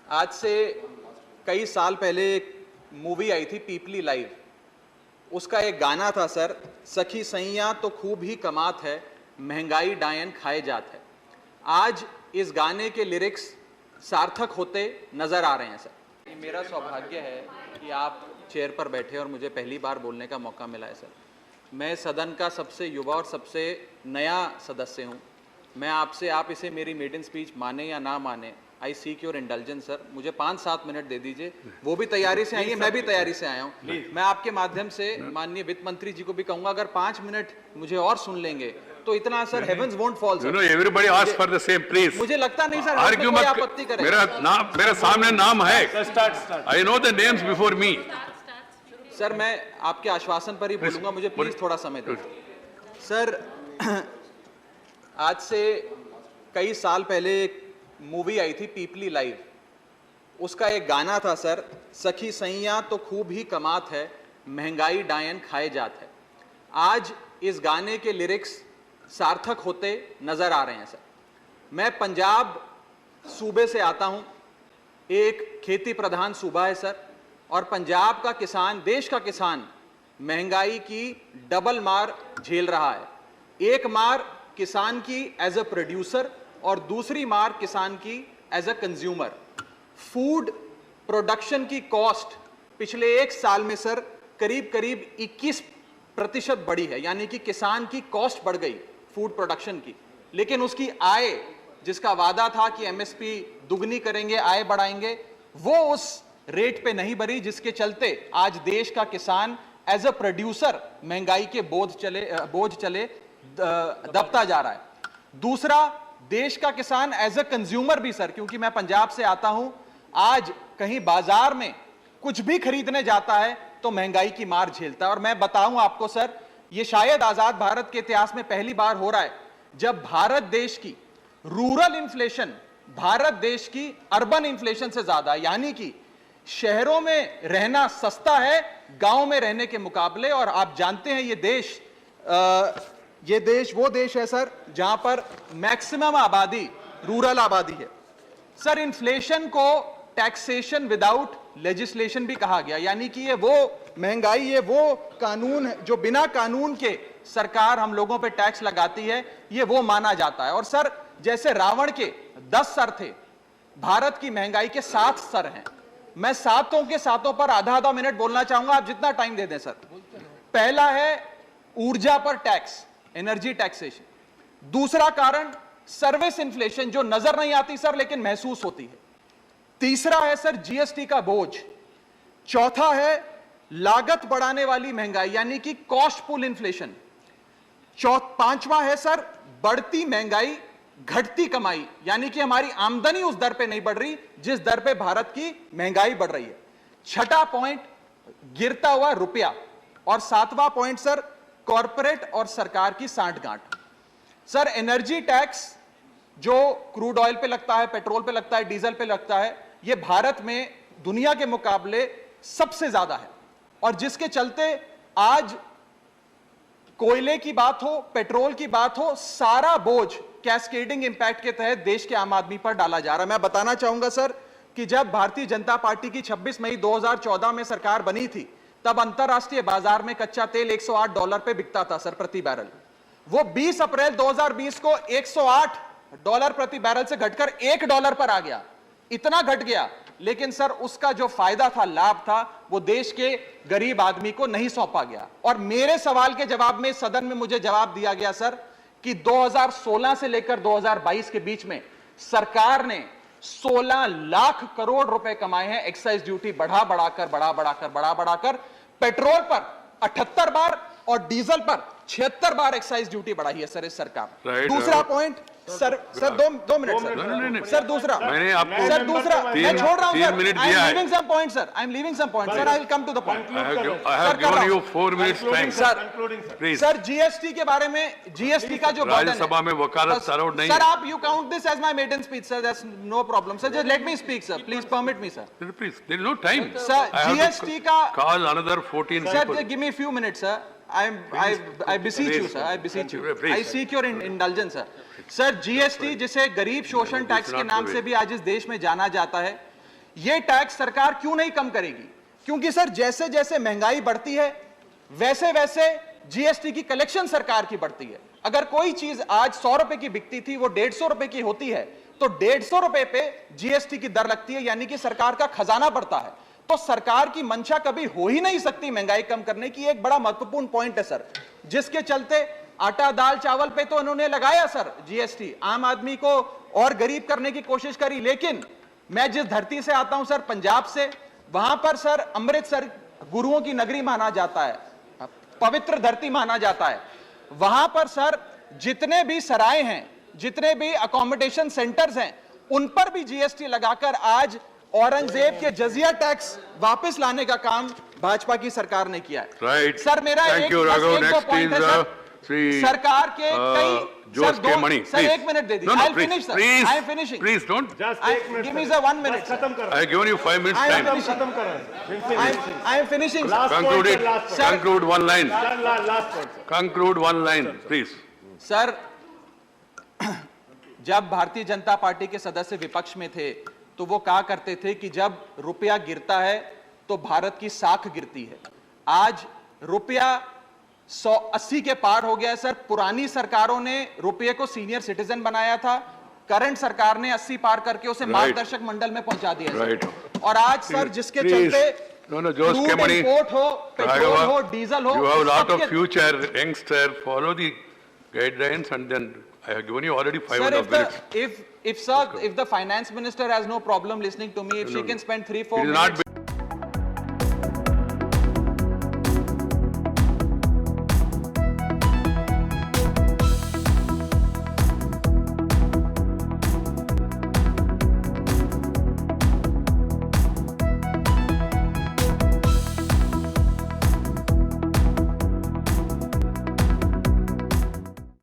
आज से कई साल पहले एक मूवी आई थी पीपली लाइव। उसका एक गाना था सर, सखी सैया तो खूब ही कमात है, महंगाई डायन खाए जात है। आज इस गाने के लिरिक्स सार्थक होते नजर आ रहे हैं सर। मेरा सौभाग्य है कि आप चेयर पर बैठे और मुझे पहली बार बोलने का मौका मिला है सर। मैं सदन का सबसे युवा और सबसे नया सदस्य हूं। मैं आपसे, आप इसे मेरी मेडन स्पीच माने या ना माने, आई सीक योर इंडल्जेंस सर। मुझे 5-7 मिनट दे दीजिए। वो भी तैयारी से आई है, मैं भी तैयारी से आया हूँ। मैं आपके माध्यम से माननीय वित्त मंत्री जी को भी कहूंगा, अगर 5 मिनट मुझे और सुन लेंगे तो इतना sir heavens won't fall sir. Everybody ask for the same please. मुझे लगता नहीं सर आर्ग्यू कोई मत। आपत्ति करेगा। मेरा सामने नाम है। I know the names before me. Sir मैं आपके आश्वासन पर ही बोलूंगा, मुझे प्लीज थोड़ा समय दीजिए सर। आज से कई साल पहले एक मूवी आई थी पीपली लाइव। उसका एक गाना था सर, सखी सैया तो खूब ही कमात है, महंगाई डायन खाए जात है। आज इस गाने के लिरिक्स सार्थक होते नजर आ रहे हैं सर। मैं पंजाब सूबे से आता हूं। एक खेती प्रधान सूबा है सर, और पंजाब का किसान, देश का किसान महंगाई की डबल मार झेल रहा है। एक मार किसान की एज अ प्रोड्यूसर और दूसरी मार किसान की as a consumer. Food production की कॉस्ट पिछले 1 साल में सर करीब करीब 21% बढ़ी है, यानी कि किसान की कॉस्ट बढ़ गई फूड प्रोडक्शन की, लेकिन उसकी आय, जिसका वादा था कि एमएसपी दुगनी करेंगे, आय बढ़ाएंगे, वो उस रेट पे नहीं बढ़ी, जिसके चलते आज देश का किसान एज अ प्रोड्यूसर महंगाई के बोझ चले दबता जा रहा है। दूसरा, देश का किसान एज अ कंज्यूमर भी सर, क्योंकि मैं पंजाब से आता हूं, आज कहीं बाजार में कुछ भी खरीदने जाता है तो महंगाई की मार झेलता है। और मैं बताऊं आपको सर, ये शायद आजाद भारत के इतिहास में पहली बार हो रहा है जब भारत देश की रूरल इन्फ्लेशन भारत देश की अर्बन इन्फ्लेशन से ज्यादा है, यानी कि शहरों में रहना सस्ता है गांव में रहने के मुकाबले। और आप जानते हैं ये देश वो देश है सर जहां पर मैक्सिमम आबादी रूरल आबादी है सर। इन्फ्लेशन को टैक्सेशन विदाउट लेजिस्लेशन भी कहा गया, यानी कि ये वो महंगाई, ये वो कानून है जो बिना कानून के सरकार हम लोगों पे टैक्स लगाती है, ये वो माना जाता है। और सर जैसे रावण के 10 सर थे, भारत की महंगाई के 7 सर हैं। मैं सातों के सातों पर आधा मिनट बोलना चाहूंगा, आप जितना टाइम दे दें सर। पहला है ऊर्जा पर टैक्स, एनर्जी टैक्सेशन। दूसरा कारण सर्विस इन्फ्लेशन, जो नजर नहीं आती सर लेकिन महसूस होती है। तीसरा है सर जीएसटी का बोझ। चौथा है लागत बढ़ाने वाली महंगाई, यानी कि कॉस्ट पुल इन्फ्लेशन। पांचवा है सर बढ़ती महंगाई घटती कमाई, यानी कि हमारी आमदनी उस दर पे नहीं बढ़ रही जिस दर पे भारत की महंगाई बढ़ रही है। छठा पॉइंट गिरता हुआ रुपया। और 7वां पॉइंट सर कॉरपोरेट और सरकार की सांठगांठ। सर एनर्जी टैक्स जो क्रूड ऑयल पे लगता है, पेट्रोल पे लगता है, डीजल पे लगता है, यह भारत में दुनिया के मुकाबले सबसे ज्यादा है। और जिसके चलते आज कोयले की बात हो, पेट्रोल की बात हो, सारा बोझ कैस्केडिंग इंपैक्ट के तहत देश के आम आदमी पर डाला जा रहा है। मैं बताना चाहूंगा सर कि जब भारतीय जनता पार्टी की 26 मई 2014 में सरकार बनी थी, तब अंतरराष्ट्रीय बाजार में कच्चा तेल $108 पे बिकता था सर प्रति बैरल। वो 20 अप्रैल 2020 को $108 प्रति बैरल से घटकर $1 पर आ गया। इतना घट गया, लेकिन सर उसका जो फायदा था, लाभ था, वो देश के गरीब आदमी को नहीं सौंपा गया। और मेरे सवाल के जवाब में सदन में मुझे जवाब दिया गया सर कि 2016 से लेकर 2022 के बीच में सरकार ने 16 लाख करोड़ रुपए कमाए हैं एक्साइज ड्यूटी बढ़ा बढ़ाकर। पेट्रोल पर 78 बार और डीजल पर 76 बार एक्साइज ड्यूटी बढ़ाई है सर इस सरकार। दूसरा पॉइंट सर दो मिनट सर। सर दूसरा, मैंने आपको सर दूसरा मैं छोड़ रहा हूं सर। 3 मिनट दिया है। I am leaving some point sir. I will come to the point. I have given you 4 minutes time. Please. Sir GST के बारे में, जीएसटी का जो बर्डन है, राज्यसभा में वकालत अलाउड नहीं सर है। आप you count this as my maiden speech sir, that's no problem sir. Just let me speak sir, please permit me sir. Please, there is no time. Sir, I have to GST का call another 14 sir, people. give me a few minutes sir. I beseech you sir, I beseech you. I seek your indulgence sir. Sir GST, जिसे गरीब शोषण tax के नाम से भी आज इस देश में जाना जाता है, ये टैक्स सरकार क्यों नहीं कम करेगी? क्योंकि सर जैसे जैसे महंगाई बढ़ती है वैसे वैसे जीएसटी की कलेक्शन सरकार की बढ़ती है। अगर कोई चीज आज 100 रुपए की बिकती थी वो 150 रुपए की होती है तो 150 रुपए पे जीएसटी की दर लगती है, यानी कि सरकार का खजाना बढ़ता है। तो सरकार की मंशा कभी हो ही नहीं सकती महंगाई कम करने की। एक बड़ा महत्वपूर्ण पॉइंट है सर, जिसके चलते आटा दाल चावल पे तो उन्होंने लगाया सर जीएसटी, आम आदमी को और गरीब करने की कोशिश करी। लेकिन मैं जिस धरती से आता हूं सर, पंजाब से, वहां पर सर अमृतसर गुरुओं की नगरी माना जाता है, पवित्र धरती माना जाता है। वहां पर सर जितने भी सराय हैं, जितने भी अकोमोडेशन सेंटर्स हैं, उन पर भी जीएसटी लगाकर आज औरंगजेब के जजिया टैक्स वापस लाने का काम भाजपा की सरकार ने किया है। Right. सर मेरा Thank एक you, Raghav. बस एक दो Next पॉइंट है is, सर, Sri, सरकार के कई Jose sir K. Mani, sir please. एक मिनट दे दीजिए। No, I'll please, finish, sir. please, I am finishing. please don't. Give me the 1 minute. sir. I have given you 5 minutes I am time. finishing. I am finishing. sir. Conclude it. Sir. Conclude one line. Last point, sir. Conclude one line, please. Sir जब Bharatiya Janata party के सदस्य विपक्ष में थे तो वो कहा करते थे कि जब रुपया गिरता है तो भारत की साख गिरती है। आज रुपया 180 के पार हो गया है सर। पुरानी सरकारों ने रुपये को सीनियर सिटीजन बनाया था, करंट सरकार ने 80 पार करके उसे मार्गदर्शक मंडल में पहुंचा दिया है, Right. सर। और आज सर जिसके Please. चलते No, Jose K. Crude Mani. Import हो, पेट्रोल हो, Raghav, डीजल हो, you have a lot of सबके- future, youngster. Follow the guidelines and then I have given you already 5 Sir, minutes. if the finance minister has no problem listening to me, if she can spend 3-4 It is minutes. not.